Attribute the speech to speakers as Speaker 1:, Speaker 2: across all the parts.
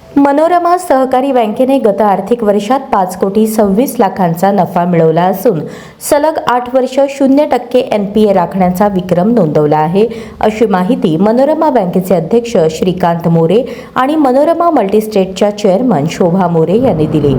Speaker 1: मनोरमा सहकारी बँकेने गत आर्थिक वर्षात 5,26,00,000 नफा मिळवला असून सलग 8 वर्ष 0% NPA राखण्याचा विक्रम नोंदवला आहे, अशी माहिती मनोरमा बँकेचे अध्यक्ष श्रीकांत मोरे आणि मनोरमा मल्टीस्टेटच्या चेअरमन शोभा मोरे यांनी दिली।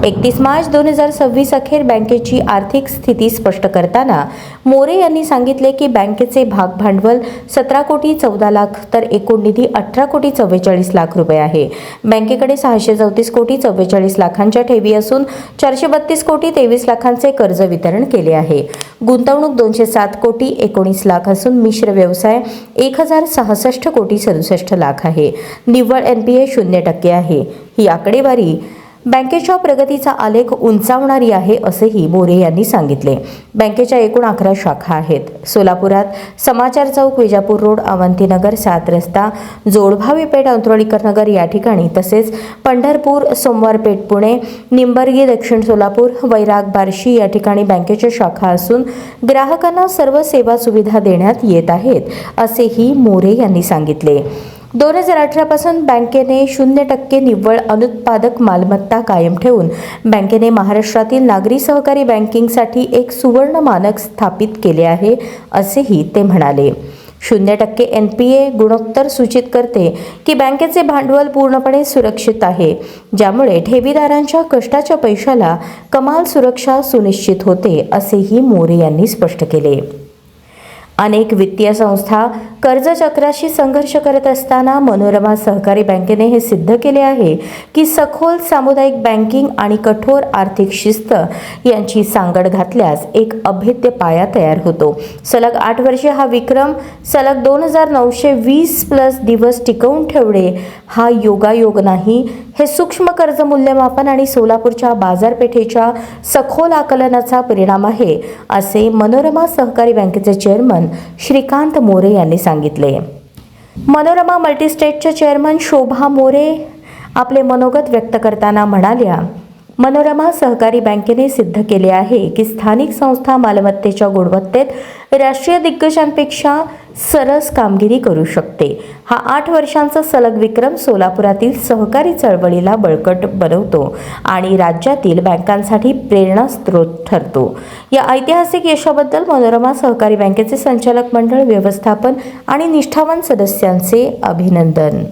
Speaker 1: 31 मार्च 2026 अखेर बँकेची आर्थिक स्थिती स्पष्ट करताना मोरे यांनी सांगितले की बँकेचे भाग भांडवल 17 कोटी 14 लाख तर एकूण निधी 18 कोटी 44 लाख रुपये आहे। बँकेकडे 634 कोटी 44 लाखांच्या ठेवी असून 432 कोटी 23 लाखांचे कर्ज वितरण केले आहे। गुंतवणूक 207 कोटी 19 लाख असून मिश्र व्यवसाय 1066 कोटी 67 लाख आहे। निव्वळ NPA 0% आहे। ही आकडेवारी बँकेच्या प्रगतीचा आलेख उंचावणारी आहे, असेही मोरे यांनी सांगितले। बँकेच्या एकूण 11 शाखा आहेत। सोलापुरात समाचार चौक, विजापूर रोड, अवंतीनगर, 7 रस्ता, जोडभावी पेठ, अंतरोळीकर नगर या ठिकाणी, तसेच पंढरपूर, सोमवारपेठ, पुणे, निंबर्गी, दक्षिण सोलापूर, वैराग, बार्शी या ठिकाणी बँकेच्या शाखा असून ग्राहकांना सर्व सेवा सुविधा देण्यात येत आहेत, असेही मोरे यांनी सांगितले। 2018 पासून बँकेने 0% निव्वळ अनुत्पादक मालमत्ता कायम ठेवून बँकेने महाराष्ट्रातील नागरी सहकारी बँकिंगसाठी एक सुवर्ण मानक स्थापित केले आहे, असेही ते म्हणाले। 0% NPA गुणोत्तर सूचित करते की बँकेचे भांडवल पूर्णपणे सुरक्षित आहे, ज्यामुळे ठेवीदारांच्या कष्टाच्या पैशाला कमाल सुरक्षा सुनिश्चित होते, असेही मोरे यांनी स्पष्ट केले। अनेक वित्तीय संस्था कर्जचक्राशी संघर्ष करत असताना मनोरमा सहकारी बँकेने हे सिद्ध केले आहे की सखोल सामुदायिक बँकिंग आणि कठोर आर्थिक शिस्त यांची सांगड घातल्यास एक अभेद्य पाया तयार होतो। सलग 8 वर्षे हा विक्रम सलग 2920+ दिवस टिकवून ठेवणे हा योगायोग नाही, हे सूक्ष्म कर्ज मूल्यमापन आणि सोलापूरच्या बाजारपेठेच्या सखोल आकलनाचा परिणाम आहे, असे मनोरमा सहकारी बँकेचे चेअरमन श्रीकांत मोरे यांनी सांगितले। मनोरमा मल्टीस्टेटच्या चेअरमन शोभा मोरे आपले मनोगत व्यक्त करताना म्हणाल्या, मनोरमा सहकारी बँकेने सिद्ध केले आहे की स्थानिक संस्था मालमत्तेच्या गुणवत्तेत राष्ट्रीय दिग्गजांपेक्षा सरस कामगिरी करू शकते। हा 8 वर्षांचा सलग विक्रम सोलापुरातील सहकारी चळवळीला बळकट बनवतो आणि राज्यातील बँकांसाठी प्रेरणास्त्रोत ठरतो। या ऐतिहासिक यशाबद्दल मनोरमा सहकारी बँकेचे संचालक मंडळ, व्यवस्थापन आणि निष्ठावान सदस्यांचे अभिनंदन।